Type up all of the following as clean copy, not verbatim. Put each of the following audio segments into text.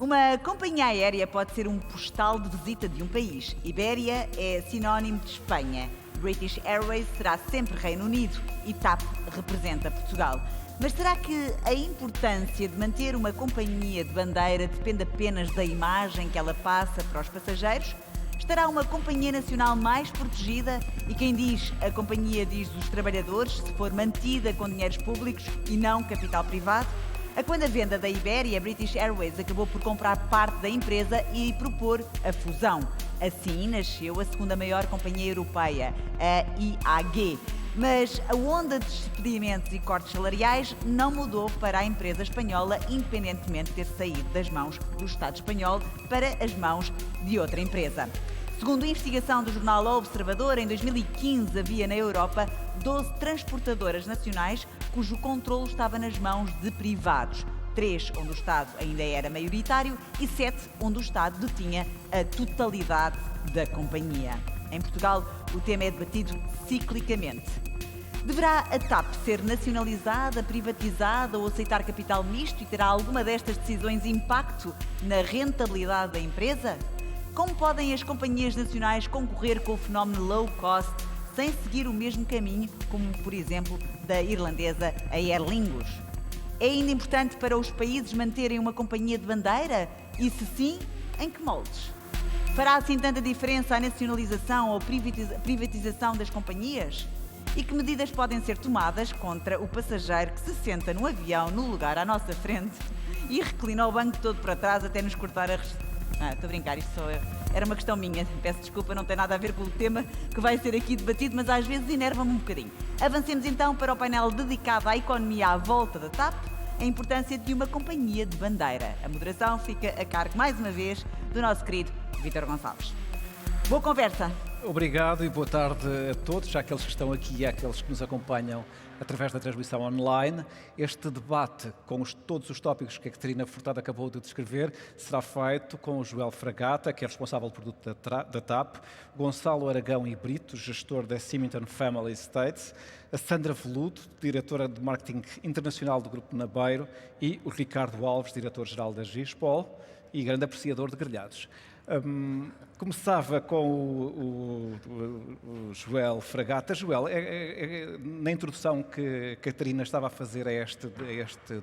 Uma companhia aérea pode ser um postal de visita de um país. Ibéria é sinónimo de Espanha. British Airways será sempre Reino Unido e TAP representa Portugal. Mas será que a importância de manter uma companhia de bandeira depende apenas da imagem que ela passa para os passageiros? Estará uma companhia nacional mais protegida? E quem diz a companhia diz os trabalhadores, se for mantida com dinheiros públicos e não capital privado? Quando a venda da Iberia, a British Airways acabou por comprar parte da empresa e propor a fusão. Assim nasceu a segunda maior companhia europeia, a IAG. Mas a onda de despedimentos e cortes salariais não mudou para a empresa espanhola, independentemente de ter saído das mãos do Estado espanhol para as mãos de outra empresa. Segundo a investigação do jornal O Observador, em 2015 havia na Europa 12 transportadoras nacionais cujo controle estava nas mãos de privados. 3 onde o Estado ainda era maioritário e 7 onde o Estado detinha a totalidade da companhia. Em Portugal, o tema é debatido ciclicamente. Deverá a TAP ser nacionalizada, privatizada ou aceitar capital misto e terá alguma destas decisões impacto na rentabilidade da empresa? Como podem as companhias nacionais concorrer com o fenómeno low cost sem seguir o mesmo caminho, como por exemplo da irlandesa Aer Lingus? É ainda importante para os países manterem uma companhia de bandeira? E se sim, em que moldes? Fará assim tanta diferença a nacionalização ou privatização das companhias? E que medidas podem ser tomadas contra o passageiro que se senta no avião no lugar à nossa frente e reclina o banco todo para trás até nos cortar a estou a brincar, isto só era uma questão minha. Peço desculpa, não tem nada a ver com o tema que vai ser aqui debatido, mas às vezes enerva-me um bocadinho. Avancemos então para o painel dedicado à economia à volta da TAP, a importância de uma companhia de bandeira. A moderação fica a cargo, mais uma vez, do nosso querido Vítor Gonçalves. Boa conversa! Obrigado e boa tarde a todos, àqueles que estão aqui e àqueles que nos acompanham através da transmissão online. Este debate com todos os tópicos que a Catarina Furtado acabou de descrever será feito com o Joel Fragata, que é responsável pelo produto da TAP, Gonçalo Aragão e Brito, gestor da Symington Family Estates, a Sandra Veludo, diretora de marketing internacional do Grupo Nabeiro, e o Ricardo Alves, diretor-geral da Gispol e grande apreciador de grelhados. Começava com o Joel Fragata. Joel, na introdução que a Catarina estava a fazer a este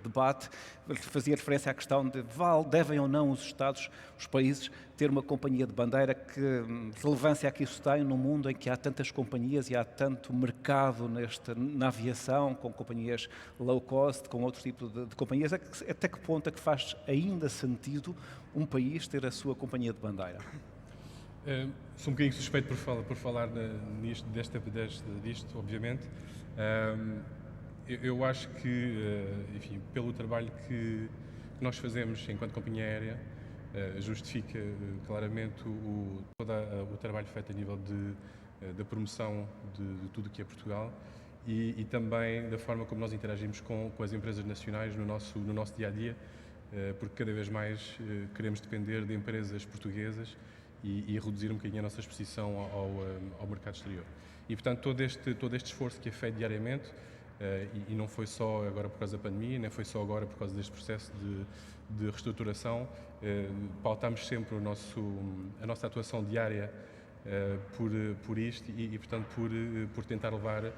debate, fazia referência à questão de devem ou não os Estados, os países, ter uma companhia de bandeira. Que relevância é que isso tem num mundo em que há tantas companhias e há tanto mercado na aviação, com companhias low cost, com outro tipo de companhias? Até que ponto é que faz ainda sentido um país ter a sua companhia de bandeira? Sou um bocadinho suspeito por falar disto, obviamente. Eu acho que, enfim, pelo trabalho que nós fazemos enquanto companhia aérea, justifica claramente todo o trabalho feito a nível da promoção de tudo o que é Portugal e também da forma como nós interagimos com as empresas nacionais no nosso dia-a-dia, porque cada vez mais queremos depender de empresas portuguesas e reduzir um bocadinho a nossa exposição ao mercado exterior. E, portanto, todo este esforço que é feito diariamente, e não foi só agora por causa da pandemia, nem foi só agora por causa deste processo de reestruturação, pautamos sempre a nossa atuação diária por isto e portanto, por tentar levar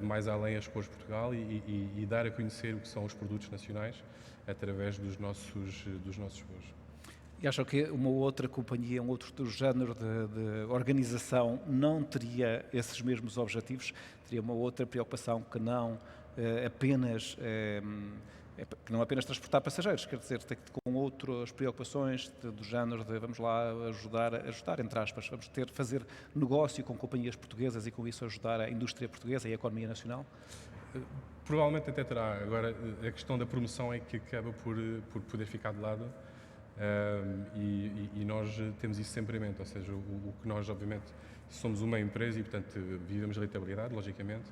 mais além as cores de Portugal e dar a conhecer o que são os produtos nacionais através dos nossos voos. E acham que uma outra companhia, um outro género de organização não teria esses mesmos objetivos? Teria uma outra preocupação que não apenas transportar passageiros, quer dizer, tem que com outras preocupações do género de vamos lá ajudar entre aspas, fazer negócio com companhias portuguesas e com isso ajudar a indústria portuguesa e a economia nacional? Provavelmente até terá. Agora, a questão da promoção é que acaba por poder ficar de lado. E nós temos isso sempre em mente, ou seja, o que nós obviamente somos uma empresa e portanto vivemos a rentabilidade, logicamente,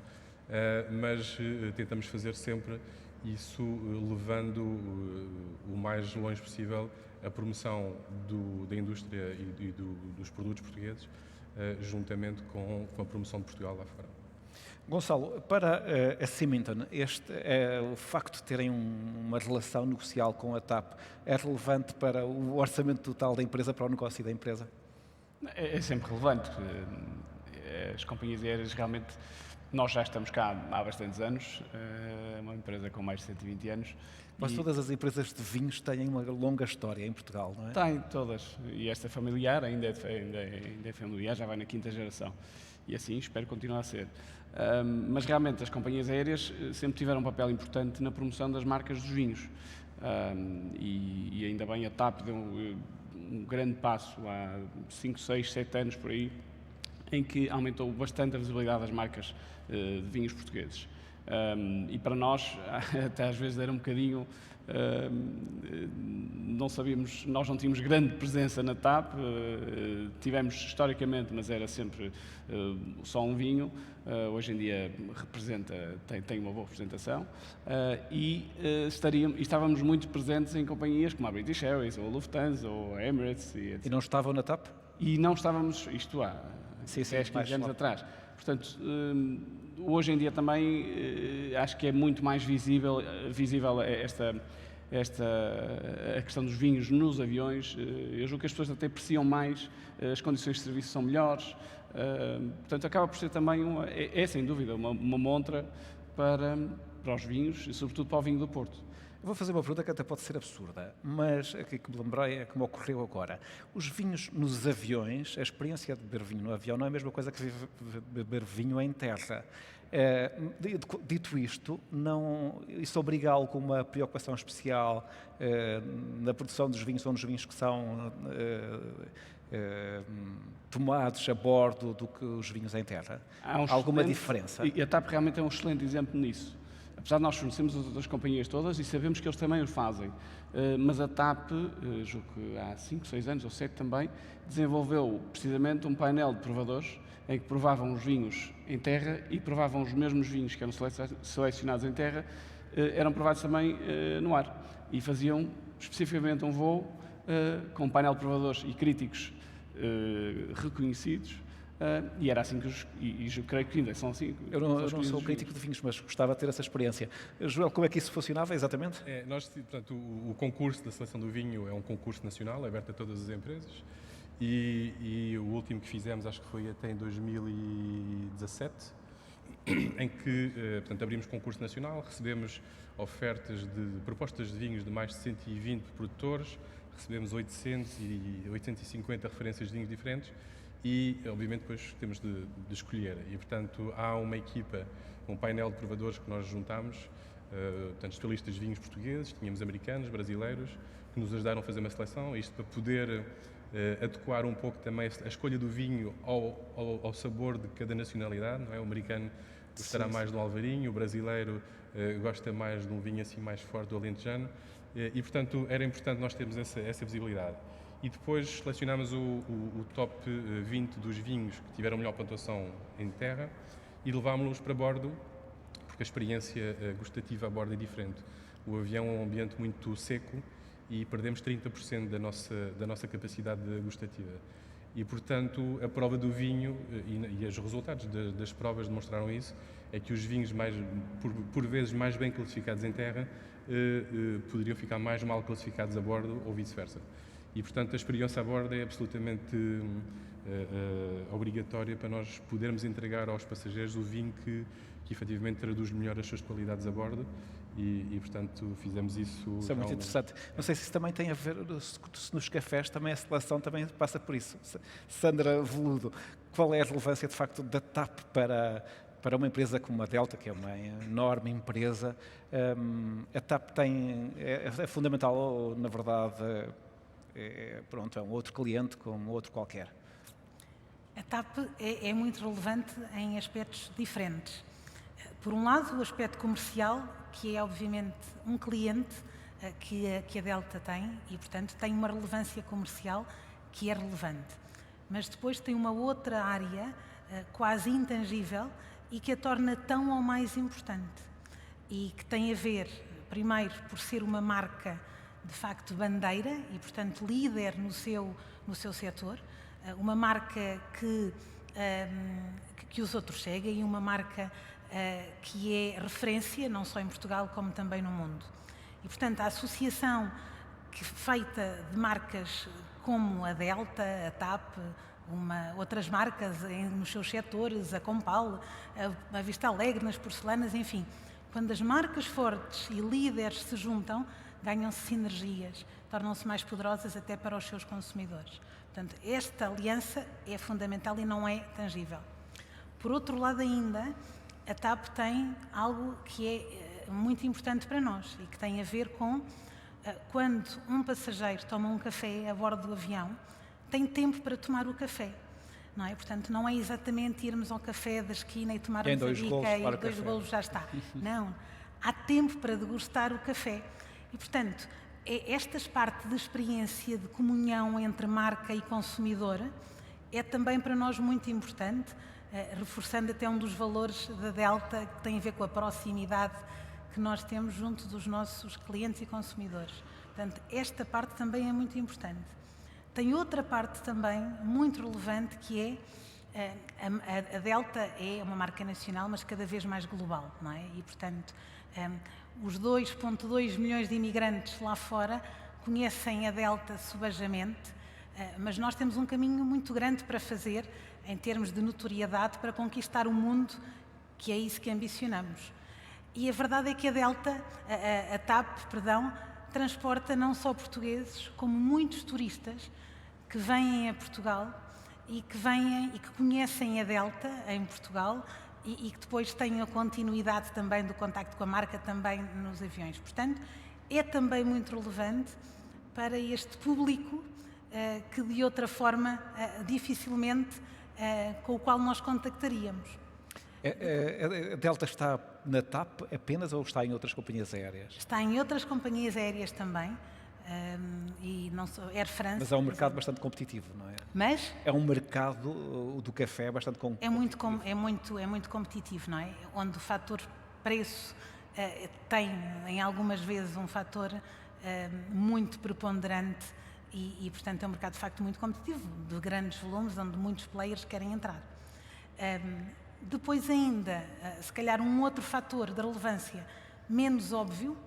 mas tentamos fazer sempre isso levando o mais longe possível a promoção da indústria e dos produtos portugueses, juntamente com a promoção de Portugal lá fora. Gonçalo, para a Symington, o facto de terem uma relação negocial com a TAP é relevante para o orçamento total da empresa, para o negócio da empresa? É sempre relevante. As companhias aéreas realmente, nós já estamos cá há bastantes anos, é uma empresa com mais de 120 anos. Mas todas as empresas de vinhos têm uma longa história em Portugal, não é? Tem, todas. E esta familiar ainda é familiar, já vai na 5ª geração. E assim espero continuar a ser. Mas realmente as companhias aéreas sempre tiveram um papel importante na promoção das marcas dos vinhos. E ainda bem a TAP deu um grande passo há 5, 6, 7 anos por aí, em que aumentou bastante a visibilidade das marcas de vinhos portugueses. E para nós, até às vezes era um bocadinho, nós não tínhamos grande presença na TAP, tivemos historicamente, mas era sempre só um vinho, hoje em dia tem uma boa representação, e estávamos muito presentes em companhias como a British Airways, ou a Lufthansa, ou a Emirates, e etc. E não estavam na TAP? E não estávamos, isto há 10, 15 anos atrás. Portanto, hoje em dia também acho que é muito mais visível a questão dos vinhos nos aviões. Eu julgo que as pessoas até apreciam mais, as condições de serviço são melhores. Portanto, acaba por ser também, sem dúvida, uma montra para os vinhos e sobretudo para o vinho do Porto. Eu vou fazer uma pergunta que até pode ser absurda, mas aqui que me lembrei, que me ocorreu agora. Os vinhos nos aviões, a experiência de beber vinho no avião não é a mesma coisa que beber vinho em terra. Dito isto, isso obriga-lo com uma preocupação especial na produção dos vinhos, ou nos vinhos que são tomados a bordo do que os vinhos em terra? Há alguma diferença? E a TAP realmente é um excelente exemplo nisso. Apesar de nós conhecermos as outras companhias todas e sabemos que eles também o fazem, mas a TAP, julgo que há 5, 6 anos ou 7 também, desenvolveu precisamente um painel de provadores em que provavam os vinhos em terra e provavam os mesmos vinhos que eram selecionados em terra, eram provados também no ar. E faziam especificamente um voo com um painel de provadores e críticos reconhecidos. E era assim que eu creio que ainda são assim. Eu não sou crítico de vinhos, mas gostava de ter essa experiência. Joel, como é que isso funcionava exatamente? Portanto, o concurso da seleção do vinho é um concurso nacional, aberto a todas as empresas, e o último que fizemos, acho que foi até em 2017, em que portanto, abrimos concurso nacional, recebemos ofertas de propostas de vinhos de mais de 120 produtores, recebemos 850 referências de vinhos diferentes, e, obviamente, depois temos de escolher. E, portanto, há uma equipa, um painel de provadores que nós juntámos, portanto, especialistas de vinhos portugueses, tínhamos americanos, brasileiros, que nos ajudaram a fazer uma seleção, isto para poder adequar um pouco também a escolha do vinho ao sabor de cada nacionalidade, não é? O americano gostará mais de um alvarinho, o brasileiro gosta mais de um vinho assim mais forte do alentejano, e, portanto, era importante nós termos essa visibilidade. E depois selecionámos o top 20 dos vinhos que tiveram melhor pontuação em terra e levámos-los para bordo, porque a experiência gustativa a bordo é diferente. O avião é um ambiente muito seco e perdemos 30% da nossa capacidade gustativa. E, portanto, a prova do vinho e os resultados das provas demonstraram isso, é que os vinhos por vezes mais bem classificados em terra poderiam ficar mais mal classificados a bordo ou vice-versa. E, portanto, a experiência a bordo é absolutamente obrigatória para nós podermos entregar aos passageiros o vinho que efetivamente traduz melhor as suas qualidades a bordo e, portanto, fizemos isso. Isso é muito interessante. Não sei se isso também tem a ver, se nos cafés também a seleção também passa por isso. Sandra Veludo, qual é a relevância, de facto, da TAP para uma empresa como a Delta, que é uma enorme empresa? A TAP é fundamental, ou, na verdade, é um outro cliente como outro qualquer? A TAP é muito relevante em aspectos diferentes. Por um lado, o aspecto comercial, que é obviamente um cliente que a Delta tem e, portanto, tem uma relevância comercial que é relevante. Mas depois tem uma outra área quase intangível e que a torna tão ou mais importante e que tem a ver, primeiro, por ser uma marca de facto bandeira e, portanto, líder no seu setor, uma marca que que os outros seguem e uma marca que é referência, não só em Portugal, como também no mundo. E, portanto, a associação feita de marcas como a Delta, a TAP, outras marcas nos seus setores, a Compal, a Vista Alegre nas porcelanas, enfim. Quando as marcas fortes e líderes se juntam, ganham-se sinergias, tornam-se mais poderosas até para os seus consumidores. Portanto, esta aliança é fundamental e não é tangível. Por outro lado ainda, a TAP tem algo que é muito importante para nós e que tem a ver com quando um passageiro toma um café a bordo do avião, tem tempo para tomar o café, não é? Portanto, não é exatamente irmos ao café da esquina e tomarmos a bica e 2 golos já está. Não, há tempo para degustar o café. E, portanto, estas partes de experiência de comunhão entre marca e consumidor é também para nós muito importante, reforçando até um dos valores da Delta, que tem a ver com a proximidade que nós temos junto dos nossos clientes e consumidores. Portanto, esta parte também é muito importante. Tem outra parte também muito relevante que é a Delta é uma marca nacional, mas cada vez mais global, não é? E, portanto, os 2,2 milhões de imigrantes lá fora conhecem a Delta subajamente, mas nós temos um caminho muito grande para fazer em termos de notoriedade para conquistar o mundo, que é isso que ambicionamos. E a verdade é que a Delta, a TAP, perdão, transporta não só portugueses, como muitos turistas que vêm a Portugal e que conhecem a Delta em Portugal e que depois têm a continuidade também do contacto com a marca também nos aviões. Portanto, é também muito relevante para este público que de outra forma dificilmente com o qual nós contactaríamos. A Delta está na TAP apenas ou está em outras companhias aéreas? Está em outras companhias aéreas também, e não só Air France. Mas é um mercado bastante competitivo, não é? Mas é um mercado do café bastante competitivo. É muito competitivo, não é? Onde o fator preço tem, em algumas vezes, um fator muito preponderante e, portanto, é um mercado de facto muito competitivo, de grandes volumes, onde muitos players querem entrar. Depois ainda, se calhar um outro fator de relevância menos óbvio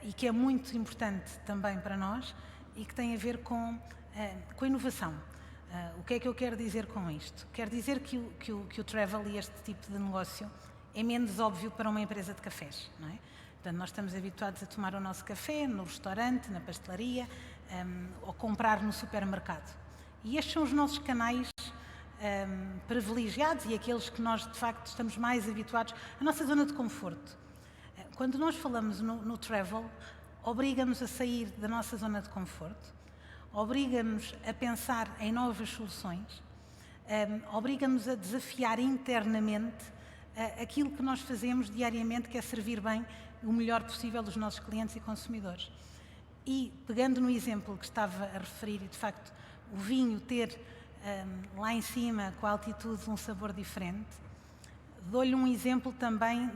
e que é muito importante também para nós e que tem a ver com a inovação. O que é que eu quero dizer com isto? Quero dizer que o travel e este tipo de negócio é menos óbvio para uma empresa de cafés, não é? Portanto, nós estamos habituados a tomar o nosso café no restaurante, na pastelaria ou comprar no supermercado. E estes são os nossos canais privilegiados e aqueles que nós, de facto, estamos mais habituados, a nossa zona de conforto. Quando nós falamos no travel, obriga-nos a sair da nossa zona de conforto, obriga-nos a pensar em novas soluções, obriga-nos a desafiar internamente aquilo que nós fazemos diariamente, que é servir bem o melhor possível dos nossos clientes e consumidores. E, pegando no exemplo que estava a referir, e de facto, o vinho ter lá em cima, com a altitude, um sabor diferente, dou-lhe um exemplo também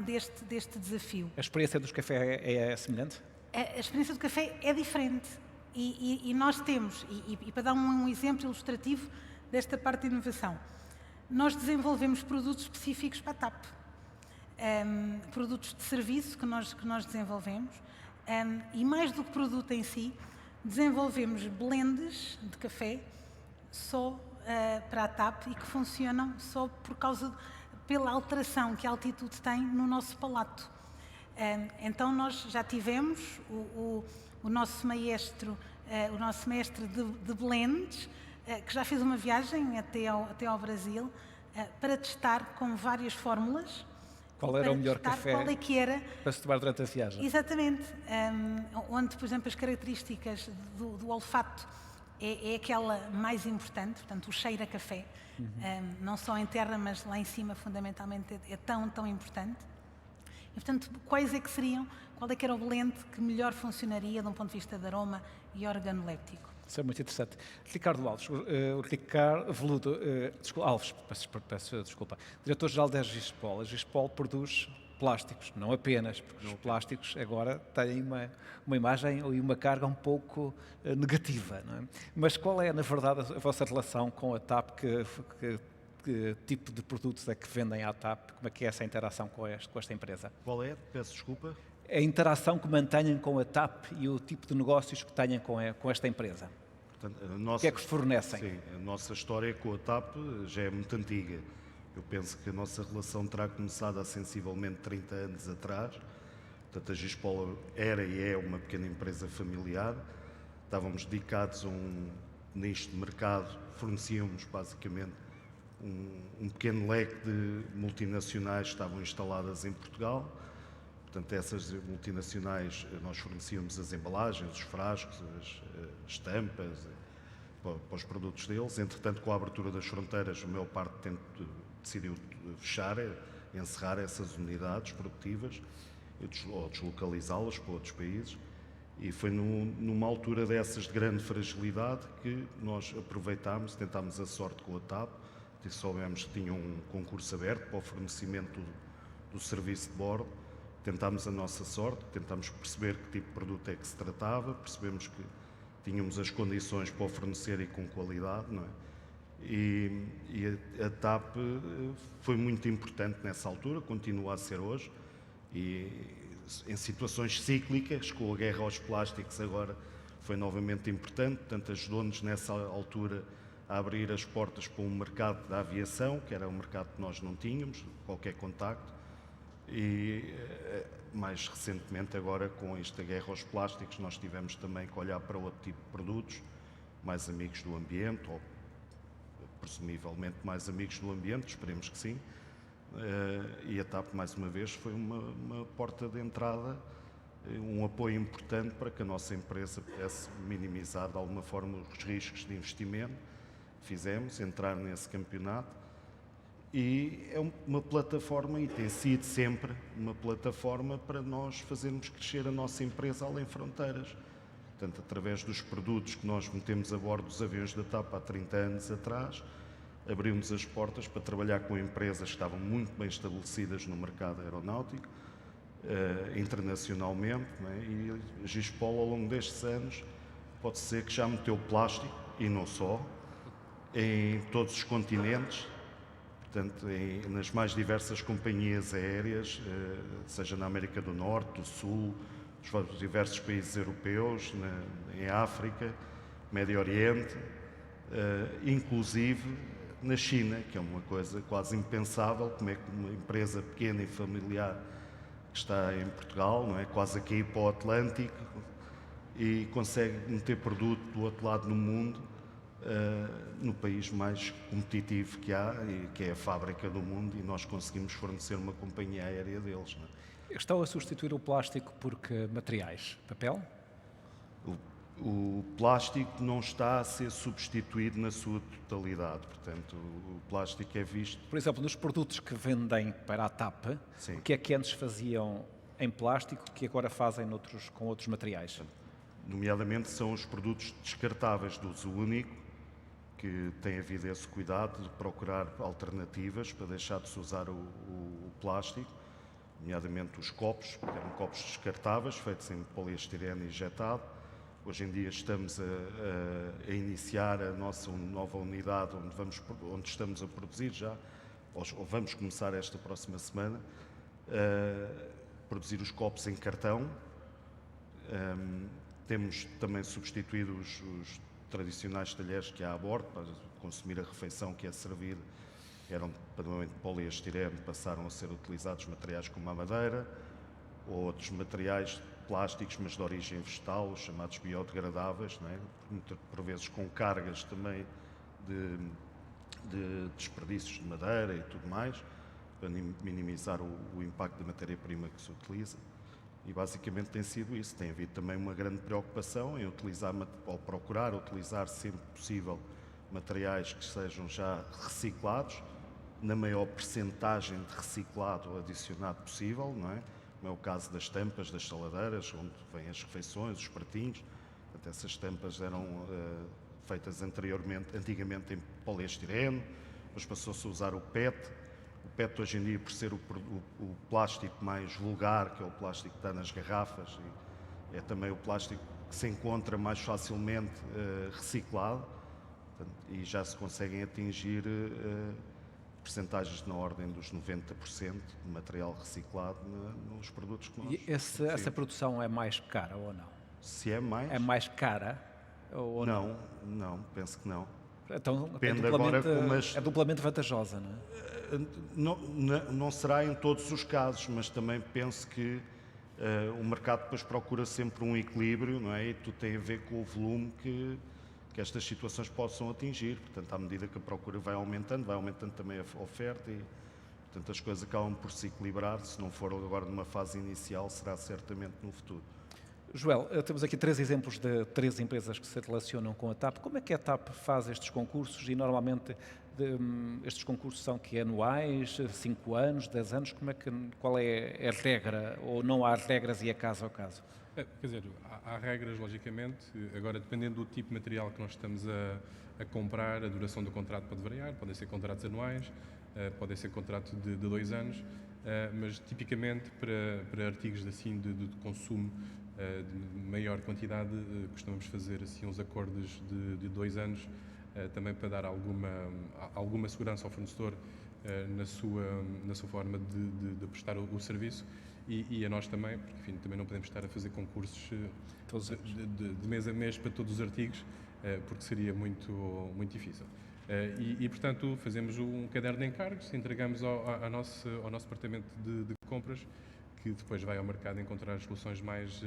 deste desafio. A experiência dos cafés é semelhante? A experiência do café é diferente e nós temos, e para dar um exemplo ilustrativo desta parte de inovação, nós desenvolvemos produtos específicos para a TAP, produtos de serviço que nós desenvolvemos, e mais do que produto em si, desenvolvemos blends de café só para a TAP e que funcionam só pela alteração que a altitude tem no nosso palato. Então nós já tivemos o nosso mestre de blends, que já fez uma viagem até ao Brasil para testar com várias fórmulas. Qual era o melhor café qual é que era, para se tomar durante a viagem? Exatamente. Onde, por exemplo, as características do olfato é aquela mais importante, portanto, o cheiro a café, não só em terra, mas lá em cima, fundamentalmente, é tão importante. E, portanto, qual é que era o blend que melhor funcionaria de um ponto de vista de aroma e organoléptico? Isso é muito interessante. Ricardo Alves, Ricardo Veludo, Alves, peço desculpa, diretor-geral da Gispol. A Gispol produz plásticos, não apenas, porque os plásticos agora têm uma imagem e uma carga um pouco negativa, não é? Mas qual é, na verdade, a vossa relação com a TAP, que que tipo de produtos é que vendem à TAP? Como é que é essa interação com esta empresa? Qual é? Peço desculpa. A interação que mantenham com a TAP e o tipo de negócios que tenham com esta empresa. Portanto, O que é que fornecem? Sim, a nossa história com a TAP já é muito antiga. Eu penso que a nossa relação terá começado há sensivelmente 30 anos atrás. Portanto, a Gispol era e é uma pequena empresa familiar. Estávamos dedicados a um nicho de mercado, fornecíamos basicamente um pequeno leque de multinacionais que estavam instaladas em Portugal. Portanto, essas multinacionais, nós fornecíamos as embalagens, os frascos, as tampas para os produtos deles. Entretanto, com a abertura das fronteiras, a maior parte decidiu fechar, encerrar essas unidades produtivas ou deslocalizá-las para outros países. E foi numa altura dessas de grande fragilidade que nós aproveitámos, tentámos a sorte com a TAP, e soubemos que tinha um concurso aberto para o fornecimento do serviço de bordo. Tentámos a nossa sorte, tentámos perceber que tipo de produto é que se tratava, percebemos que tínhamos as condições para o fornecer e com qualidade, não é? E a TAP foi muito importante nessa altura, continua a ser hoje, e em situações cíclicas, com a guerra aos plásticos agora foi novamente importante, portanto ajudou-nos nessa altura a abrir as portas para um mercado da aviação, que era um mercado que nós não tínhamos, qualquer contacto, e mais recentemente agora com esta guerra aos plásticos nós tivemos também que olhar para outro tipo de produtos, mais amigos do ambiente, ou presumivelmente mais amigos do ambiente, esperemos que sim. E a TAP, mais uma vez, foi uma porta de entrada, um apoio importante para que a nossa empresa pudesse minimizar de alguma forma os riscos de investimento. Fizemos, entrar nesse campeonato, e é uma plataforma, e tem sido sempre uma plataforma para nós fazermos crescer a nossa empresa além fronteiras. Portanto, através dos produtos que nós metemos a bordo dos aviões da TAP há 30 anos atrás, abriu-nos as portas para trabalhar com empresas que estavam muito bem estabelecidas no mercado aeronáutico, internacionalmente, não é? E a Gispol, ao longo destes anos, pode ser que já meteu plástico, e não só, em todos os continentes, portanto, nas mais diversas companhias aéreas, seja na América do Norte, do Sul, nos diversos países europeus, em África, Médio Oriente, inclusive na China, que é uma coisa quase impensável, como é que uma empresa pequena e familiar que está em Portugal, não é, quase a cair para o Atlântico, e consegue meter produto do outro lado no mundo, no país mais competitivo que há, e que é a fábrica do mundo, e nós conseguimos fornecer uma companhia aérea deles. Não é? Estão a substituir o plástico por que materiais? Papel? O plástico não está a ser substituído na sua totalidade, portanto, o plástico é visto... Por exemplo, nos produtos que vendem para a TAP, Sim. o que é que antes faziam em plástico que agora fazem com outros materiais? Nomeadamente são os produtos descartáveis de uso único, que tem havido esse cuidado de procurar alternativas para deixar de se usar o plástico, nomeadamente os copos, que eram copos descartáveis, feitos em poliestireno injetado. Hoje em dia estamos a iniciar a nossa nova unidade onde estamos a produzir já, ou vamos começar esta próxima semana, a produzir os copos em cartão. Temos também substituído os tradicionais talheres que há a bordo para consumir a refeição que é servida. Eram padrões de poliestireno, passaram a ser utilizados materiais como a madeira ou outros materiais plásticos, mas de origem vegetal, os chamados biodegradáveis, não é? Por vezes com cargas também de desperdícios de madeira e tudo mais, para minimizar o impacto da matéria-prima que se utiliza. E basicamente tem sido isso. Tem havido também uma grande preocupação em utilizar, ou procurar utilizar sempre possível, materiais que sejam já reciclados, na maior percentagem de reciclado ou adicionado possível, não é? Como é o caso das tampas das saladeiras, onde vêm as refeições, os pratinhos. Portanto, essas tampas eram feitas antigamente em poliestireno, depois passou-se a usar o PET. O PET hoje em dia, por ser o plástico mais vulgar, que é o plástico que está nas garrafas, e é também o plástico que se encontra mais facilmente reciclado, portanto, e já se conseguem atingir percentagens na ordem dos 90% de material reciclado nos produtos que nós E essa produção é mais cara ou não? Se é mais? É mais cara ou não? Não, penso que não. Então Depende agora como é duplamente vantajosa, não é? Não será em todos os casos, mas também penso que o mercado depois procura sempre um equilíbrio, não é? E tudo tem a ver com o volume que estas situações possam atingir. Portanto, à medida que a procura vai aumentando também a oferta e, portanto, as coisas acabam por se equilibrar. Se não for agora numa fase inicial, será certamente no futuro. Joel, temos aqui 3 exemplos de 3 empresas que se relacionam com a TAP. Como é que a TAP faz estes concursos e normalmente estes concursos são anuais, 5 anos, 10 anos? Qual é a regra ou não há regras e é caso a caso? Quer dizer, há regras, logicamente. Agora, dependendo do tipo de material que nós estamos a comprar, a duração do contrato pode variar. Podem ser contratos anuais, podem ser contratos de 2 anos, mas tipicamente para artigos assim de consumo de maior quantidade, costumamos fazer assim uns acordos de 2 anos, também para dar alguma segurança ao fornecedor na sua forma de prestar o serviço e a nós também, porque enfim, também não podemos estar a fazer concursos de mês a mês para todos os artigos, porque seria muito difícil. Portanto, fazemos um caderno de encargos, entregamos ao nosso departamento de compras, que depois vai ao mercado encontrar as soluções mais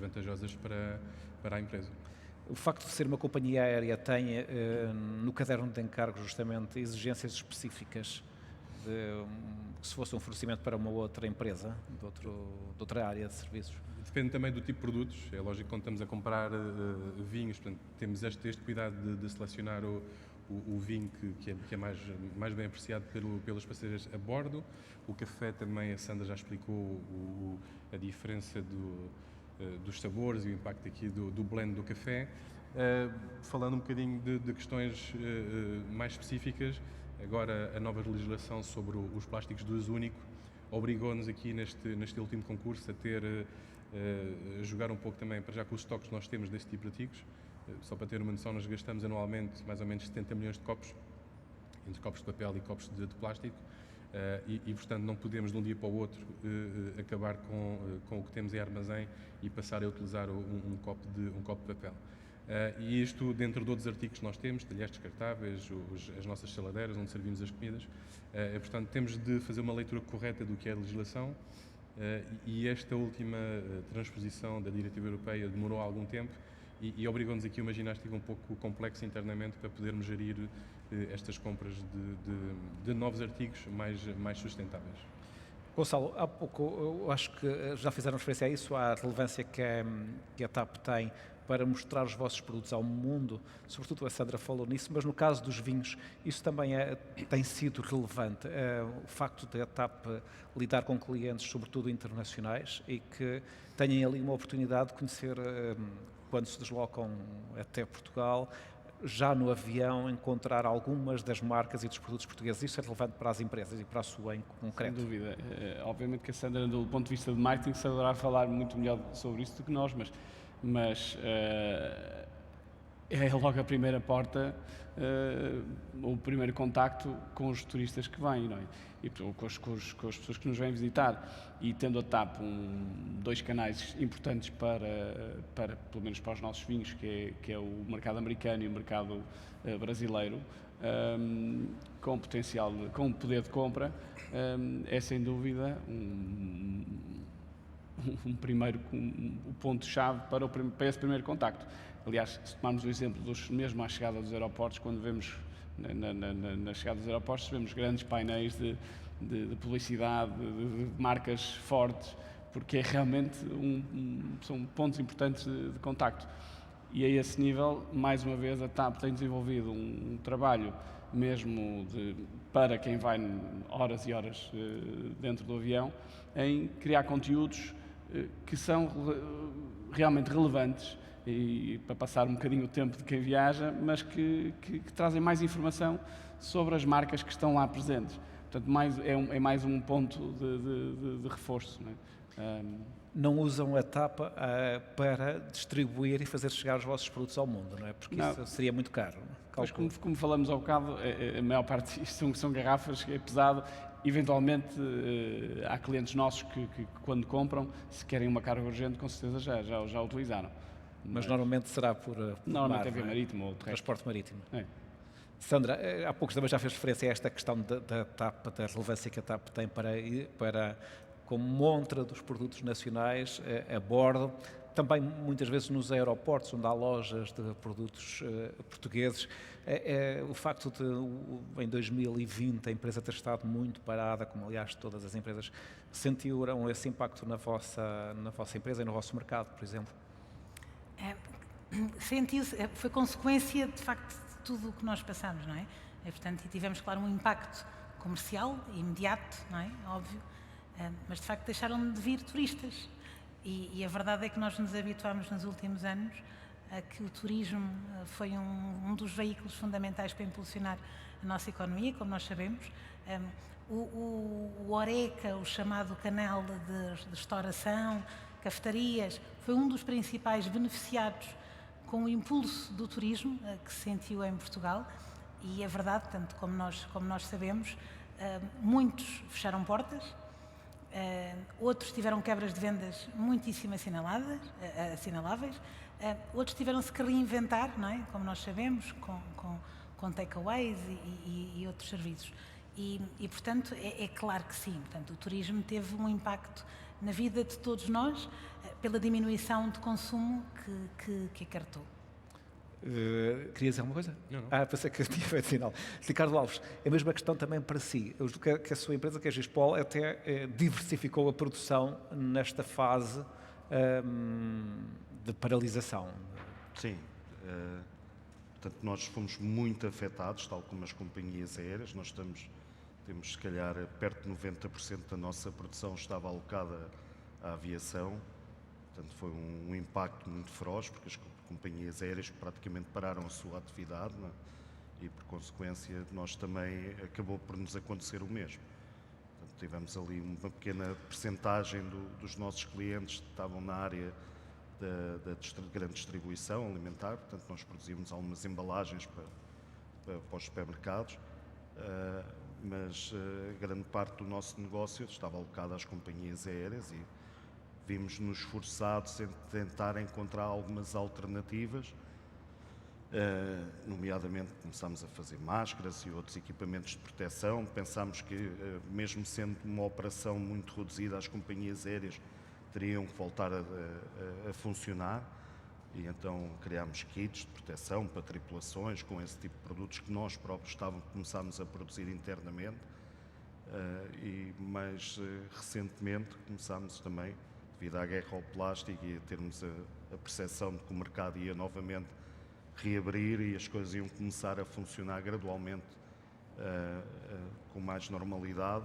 vantajosas para a empresa. O facto de ser uma companhia aérea tem no caderno de encargos justamente exigências específicas se fosse um fornecimento para uma outra empresa, de outra área de serviços? Depende também do tipo de produtos. É lógico que quando estamos a comprar vinhos, portanto, temos este cuidado de selecionar o vinho que é mais bem apreciado pelos passageiros a bordo. O café também, a Sandra já explicou a diferença dos sabores e o impacto aqui do blend do café. Falando um bocadinho de questões mais específicas, agora a nova legislação sobre os plásticos de uso único obrigou-nos aqui neste último concurso a jogar um pouco também para já com os estoques que nós temos deste tipo de artigos. Só para ter uma noção, nós gastamos anualmente mais ou menos 70 milhões de copos, entre copos de papel e copos de plástico, portanto não podemos de um dia para o outro acabar com o que temos em armazém e passar a utilizar um copo de papel. E isto dentro de outros artigos que nós temos, talheres descartáveis, as nossas saladeiras onde servimos as comidas, portanto temos de fazer uma leitura correta do que é a legislação e esta última transposição da diretiva europeia demorou algum tempo e obrigou-nos aqui uma ginástica um pouco complexa internamente para podermos gerir estas compras de novos artigos mais sustentáveis. Gonçalo, há pouco eu acho que já fizeram referência a isso, à relevância que a TAP tem para mostrar os vossos produtos ao mundo, sobretudo a Sandra falou nisso, mas no caso dos vinhos isso também tem sido relevante, o facto de a TAP lidar com clientes, sobretudo internacionais, e que tenham ali uma oportunidade de conhecer, quando se deslocam até Portugal, já no avião, encontrar algumas das marcas e dos produtos portugueses. Isso é relevante para as empresas e para a sua em concreto? Sem dúvida. Obviamente que a Sandra, do ponto de vista de marketing, saberá falar muito melhor sobre isso do que nós, mas é logo a primeira porta, o primeiro contacto com os turistas que vêm, não é? E com as pessoas que nos vêm visitar. E tendo a TAP 2 canais importantes para, pelo menos para os nossos vinhos, que é o mercado americano e o mercado brasileiro, com potencial, com poder de compra, é sem dúvida o ponto-chave para esse primeiro contacto. Aliás, se tomarmos o exemplo mesmo à chegada dos aeroportos, quando vemos na chegada dos aeroportos, vemos grandes painéis de publicidade, de marcas fortes, porque é realmente são pontos importantes de contacto. E a esse nível, mais uma vez, a TAP tem desenvolvido um trabalho mesmo para quem vai horas e horas dentro do avião, em criar conteúdos que são realmente relevantes e para passar um bocadinho o tempo de quem viaja, mas que trazem mais informação sobre as marcas que estão lá presentes. Portanto, é mais um ponto de reforço. Não é? Não usam a TAP para distribuir e fazer chegar os vossos produtos ao mundo, não é? Porque Não. isso seria muito caro. Não é? Pois, como falamos ao bocado, a maior parte disto são garrafas, que é pesado. Eventualmente, há clientes nossos que quando compram, se querem uma carga urgente, com certeza já utilizaram. Mas normalmente será por Normalmente mar, é via não é? marítimo ou terrestre. Transporte marítimo. É. Sandra, há pouco também já fez referência a esta questão da TAP, da relevância que a TAP tem para como montra dos produtos nacionais a bordo, também muitas vezes nos aeroportos, onde há lojas de produtos portugueses. O facto de, em 2020, a empresa ter estado muito parada, como aliás todas as empresas, sentiram esse impacto na vossa empresa e no vosso mercado, por exemplo? Sentiu-se, foi consequência de facto de tudo o que nós passamos, não é? Portanto, e tivemos, claro, um impacto comercial imediato, não é? Óbvio, mas de facto deixaram de vir turistas. E a verdade é que nós nos habituámos nos últimos anos a que o turismo foi um dos veículos fundamentais para impulsionar a nossa economia, como nós sabemos. O Horeca, o chamado canal de restauração, cafetarias, foi um dos principais beneficiados com o impulso do turismo que se sentiu em Portugal. E é verdade, tanto como nós sabemos, muitos fecharam portas, outros tiveram quebras de vendas muitíssimo assinaláveis, outros tiveram-se que reinventar, não é? Como nós sabemos, com takeaways e outros serviços. E portanto, é claro que sim. Portanto, o turismo teve um impacto na vida de todos nós pela diminuição de consumo que acarretou. Queria dizer alguma coisa? Não. Pensei que tinha feito sinal. Ricardo Alves, a mesma questão também para si. Eu julgo que a sua empresa, que é a Gispol, até diversificou a produção nesta fase de paralisação. Sim. Portanto, nós fomos muito afetados, tal como as companhias aéreas. Nós temos, se calhar, perto de 90% da nossa produção estava alocada à aviação. Portanto, foi um impacto muito feroz, porque as companhias aéreas praticamente pararam a sua atividade, não é? E, por consequência, nós também acabou por nos acontecer o mesmo. Portanto, tivemos ali uma pequena percentagem dos nossos clientes que estavam na área da grande distribuição alimentar. Portanto, nós produzimos algumas embalagens para os supermercados, mas grande parte do nosso negócio estava alocada às companhias aéreas e vimos-nos forçados a tentar encontrar algumas alternativas, nomeadamente começámos a fazer máscaras e outros equipamentos de proteção. Pensámos que, mesmo sendo uma operação muito reduzida, as companhias aéreas teriam que voltar a funcionar e então criámos kits de proteção para tripulações com esse tipo de produtos que nós próprios começámos a produzir internamente e mais recentemente começámos também, devido à guerra ao plástico e a termos a percepção de que o mercado ia novamente reabrir e as coisas iam começar a funcionar gradualmente com mais normalidade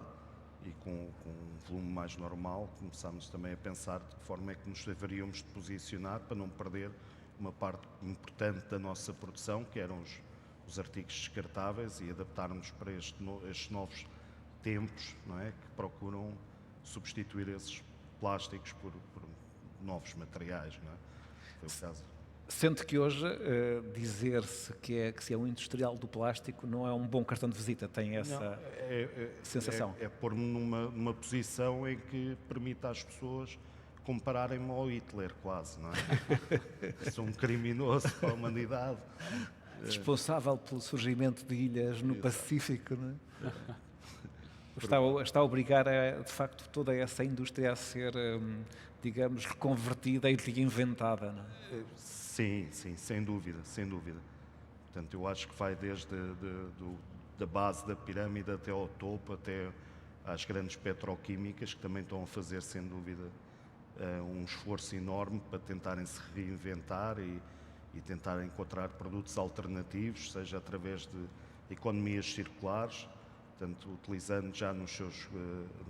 e com um volume mais normal, começámos também a pensar de que forma é que nos deveríamos de posicionar para não perder uma parte importante da nossa produção, que eram os artigos descartáveis, e adaptarmos para estes novos tempos, não é? Que procuram substituir esses plásticos por novos materiais, não é? Foi o caso. Sente que hoje dizer-se que se é um industrial do plástico não é um bom cartão de visita, tem essa sensação? É pôr-me numa posição em que permita às pessoas compararem-me ao Hitler, quase, não é? Sou um criminoso para a humanidade. Responsável pelo surgimento de ilhas no Pacífico, não é? Está a obrigar, de facto, toda essa indústria a ser, digamos, reconvertida e reinventada, não é? Sim, sem dúvida, sem dúvida. Portanto, eu acho que vai desde da base da pirâmide até ao topo, até às grandes petroquímicas, que também estão a fazer, sem dúvida, um esforço enorme para tentarem se reinventar e tentar encontrar produtos alternativos, seja através de economias circulares, portanto, utilizando já nos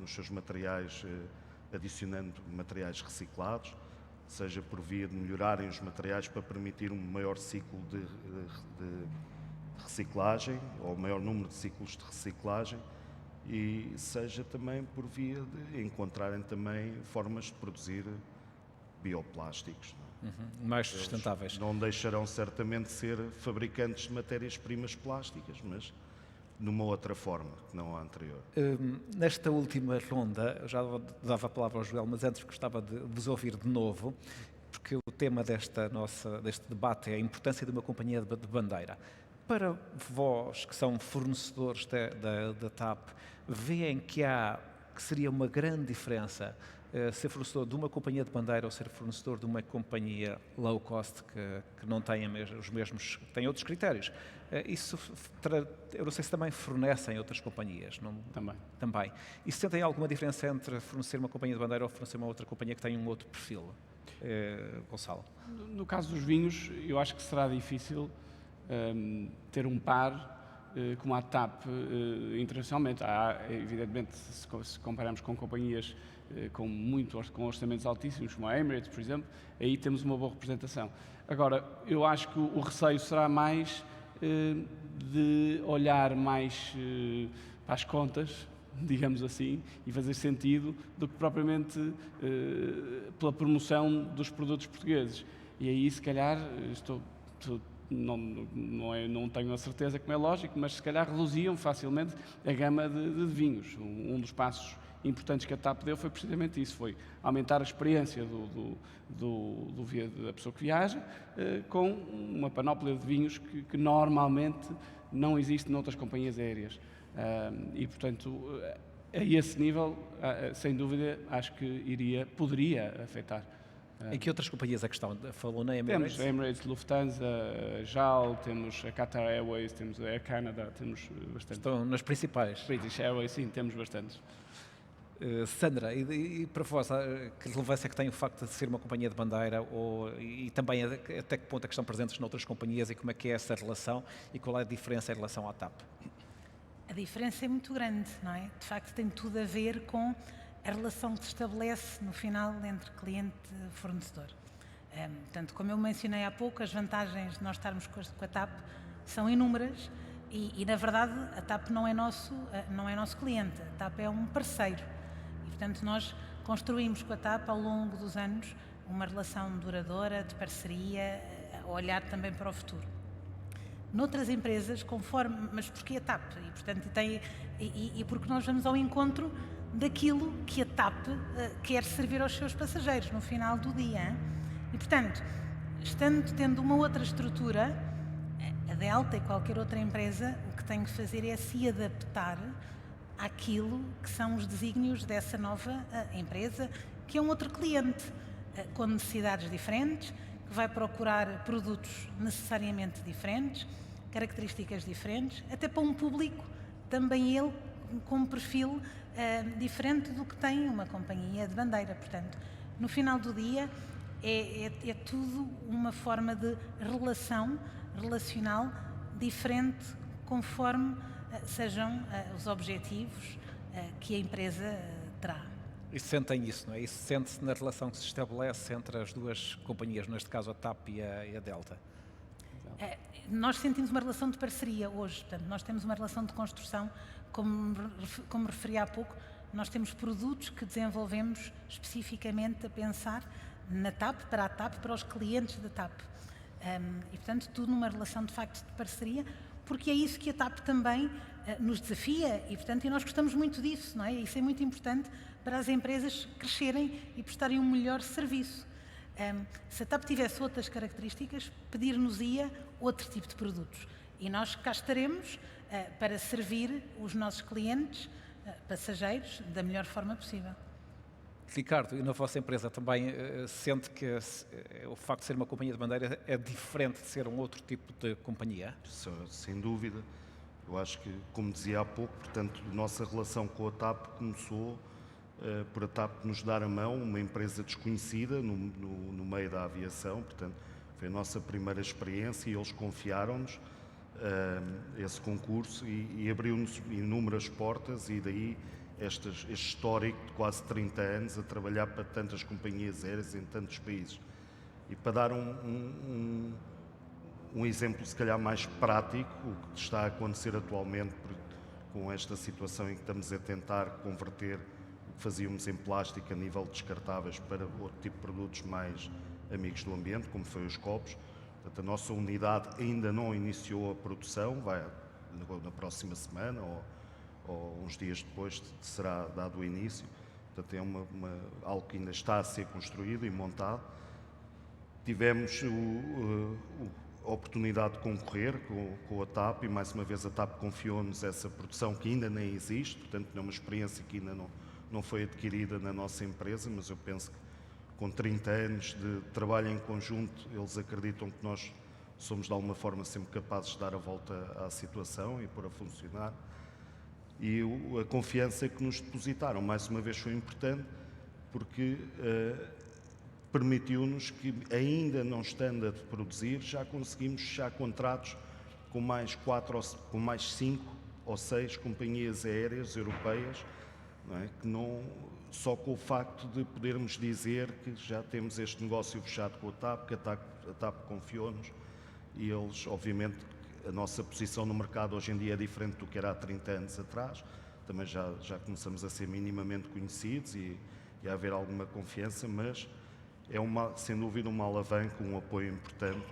seus materiais, adicionando materiais reciclados, seja por via de melhorarem os materiais para permitir um maior ciclo de reciclagem, ou maior número de ciclos de reciclagem, e seja também por via de encontrarem também formas de produzir bioplásticos. Mais sustentáveis. Não deixarão certamente de ser fabricantes de matérias-primas plásticas, mas numa outra forma, que não a anterior. Nesta última ronda, eu já dava a palavra ao Joel, mas antes gostava de vos ouvir de novo, porque o tema deste debate é a importância de uma companhia de bandeira. Para vós, que são fornecedores da TAP, veem que seria uma grande diferença ser fornecedor de uma companhia de bandeira ou ser fornecedor de uma companhia low cost que não tem os mesmos, tem outros critérios. Isso, eu não sei se também fornecem outras companhias. Não? Também. E sentem alguma diferença entre fornecer uma companhia de bandeira ou fornecer uma outra companhia que tem um outro perfil? Gonçalo? No caso dos vinhos, eu acho que será difícil ter um par como a TAP internacionalmente. Evidentemente, se compararmos com companhias com orçamentos altíssimos, como a Emirates, por exemplo, aí temos uma boa representação. Agora, eu acho que o receio será mais de olhar mais para as contas, digamos assim, e fazer sentido, do que propriamente pela promoção dos produtos portugueses. E aí, se calhar, não tenho a certeza, como é lógico, mas se calhar reduziam facilmente a gama de vinhos. Um dos passos importantes que a TAP deu foi precisamente isso, foi aumentar a experiência da pessoa que viaja com uma panóplia de vinhos que normalmente não existe noutras companhias aéreas. E, portanto, a esse nível, sem dúvida, acho que poderia afetar. Em que outras companhias é que estão? Falou na Emirates? Temos a Emirates, Lufthansa, a JAL, temos a Qatar Airways, temos a Air Canada, temos bastante. Estão nas principais? British Airways, sim, temos bastantes. Sandra, e para vós, que relevância é que tem o facto de ser uma companhia de bandeira e também até que ponto é que estão presentes noutras companhias e como é que é essa relação e qual é a diferença em relação à TAP? A diferença é muito grande, não é? De facto, tem tudo a ver com a relação que se estabelece no final entre cliente e fornecedor. Portanto, como eu mencionei há pouco, as vantagens de nós estarmos com a TAP são inúmeras e na verdade, a TAP não é nosso cliente, a TAP é um parceiro. Portanto, nós construímos com a TAP ao longo dos anos uma relação duradoura, de parceria, a olhar também para o futuro. Noutras empresas, mas porquê a TAP? E, portanto, porque nós vamos ao encontro daquilo que a TAP quer servir aos seus passageiros no final do dia. E, portanto, tendo uma outra estrutura, a Delta e qualquer outra empresa, o que tem que fazer é se adaptar àquilo que são os desígnios dessa nova empresa, que é um outro cliente, com necessidades diferentes, que vai procurar produtos necessariamente diferentes, características diferentes, até para um público, também ele com um perfil diferente do que tem uma companhia de bandeira. Portanto, no final do dia, é tudo uma forma de relacional diferente, conforme sejam os objetivos que a empresa terá. E sentem isso, não é? Isso sente-se na relação que se estabelece entre as duas companhias, neste caso a TAP e a Delta? Nós sentimos uma relação de parceria hoje, portanto, nós temos uma relação de construção, como referi há pouco, nós temos produtos que desenvolvemos especificamente a pensar na TAP, para a TAP, para os clientes da TAP. E, portanto, tudo numa relação de facto de parceria, porque é isso que a TAP também nos desafia e, portanto, nós gostamos muito disso, não é? Isso é muito importante para as empresas crescerem e prestarem um melhor serviço. Se a TAP tivesse outras características, pedir-nos-ia outro tipo de produtos. E nós cá estaremos para servir os nossos clientes, passageiros, da melhor forma possível. Ricardo, e na vossa empresa também sente que o facto de ser uma companhia de bandeira é diferente de ser um outro tipo de companhia? Sem dúvida. Eu acho que, como dizia há pouco, portanto, a nossa relação com a TAP começou por a TAP nos dar a mão, uma empresa desconhecida no meio da aviação, portanto, foi a nossa primeira experiência e eles confiaram-nos esse concurso e abriu-nos inúmeras portas e daí este histórico de quase 30 anos a trabalhar para tantas companhias aéreas em tantos países. E para dar um exemplo, se calhar, mais prático, o que está a acontecer atualmente, com esta situação em que estamos a tentar converter o que fazíamos em plástico a nível de descartáveis para outro tipo de produtos mais amigos do ambiente, como foi os copos. Portanto, a nossa unidade ainda não iniciou a produção, vai na próxima semana ou uns dias depois será dado o início. Portanto, é algo que ainda está a ser construído e montado. Tivemos a oportunidade de concorrer com a TAP e, mais uma vez, a TAP confiou-nos essa produção que ainda nem existe, portanto, é uma experiência que ainda não foi adquirida na nossa empresa, mas eu penso que com 30 anos de trabalho em conjunto, eles acreditam que nós somos, de alguma forma, sempre capazes de dar a volta à situação e pôr a funcionar. E a confiança que nos depositaram, mais uma vez, foi importante, porque permitiu-nos que, ainda não estando a produzir, já conseguimos fechar contratos com mais 5 ou 6 companhias aéreas europeias, não é? Que não, só com o facto de podermos dizer que já temos este negócio fechado com a TAP, que a TAP confiou-nos, e eles, obviamente, a nossa posição no mercado hoje em dia é diferente do que era há 30 anos atrás, também já começamos a ser minimamente conhecidos e a haver alguma confiança, mas é sem dúvida uma alavanca, um apoio importante,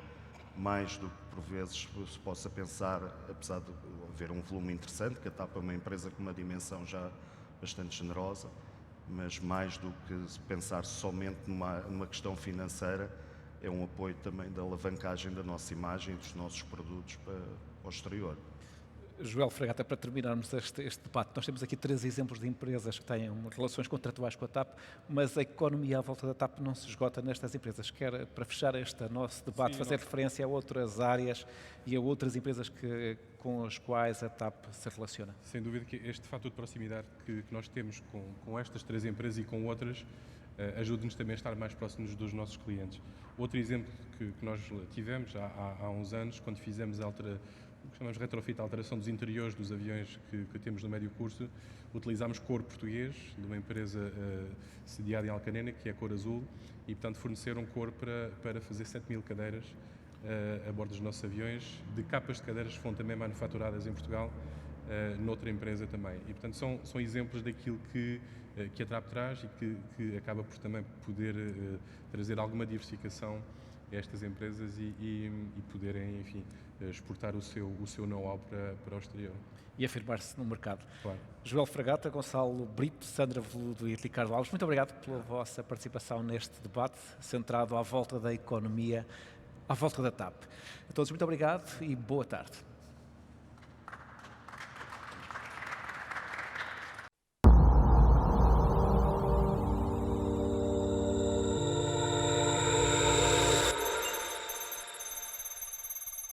mais do que por vezes se possa pensar, apesar de haver um volume interessante, que a TAP é uma empresa com uma dimensão já bastante generosa, mas mais do que pensar somente numa questão financeira, é um apoio também da alavancagem da nossa imagem e dos nossos produtos para o exterior. Joel Fragata, para terminarmos este debate, nós temos aqui 3 exemplos de empresas que têm relações contratuais com a TAP, mas a economia à volta da TAP não se esgota nestas empresas. Quer, para fechar este nosso debate, fazer referência a outras áreas e a outras empresas com as quais a TAP se relaciona? Sem dúvida que este fator de proximidade que nós temos com estas 3 empresas e com outras ajuda-nos também a estar mais próximos dos nossos clientes. Outro exemplo que nós tivemos há uns anos, quando fizemos o que chamamos de retrofit, a alteração dos interiores dos aviões que temos no médio curso, utilizámos cor português, de uma empresa sediada em Alcanena, que é a cor azul, e portanto forneceram cor para fazer 7.000 cadeiras a bordo dos nossos aviões, de capas de cadeiras que foram também manufaturadas em Portugal, noutra empresa também. E portanto são exemplos daquilo que a TAP traz e que acaba por também poder trazer alguma diversificação a estas empresas e poderem, enfim, exportar o seu know-how para o exterior. E afirmar-se no mercado. Claro. Joel Fragata, Gonçalo Brito, Sandra Veludo e Ricardo Alves, muito obrigado pela vossa participação neste debate centrado à volta da economia, à volta da TAP. A todos muito obrigado e boa tarde.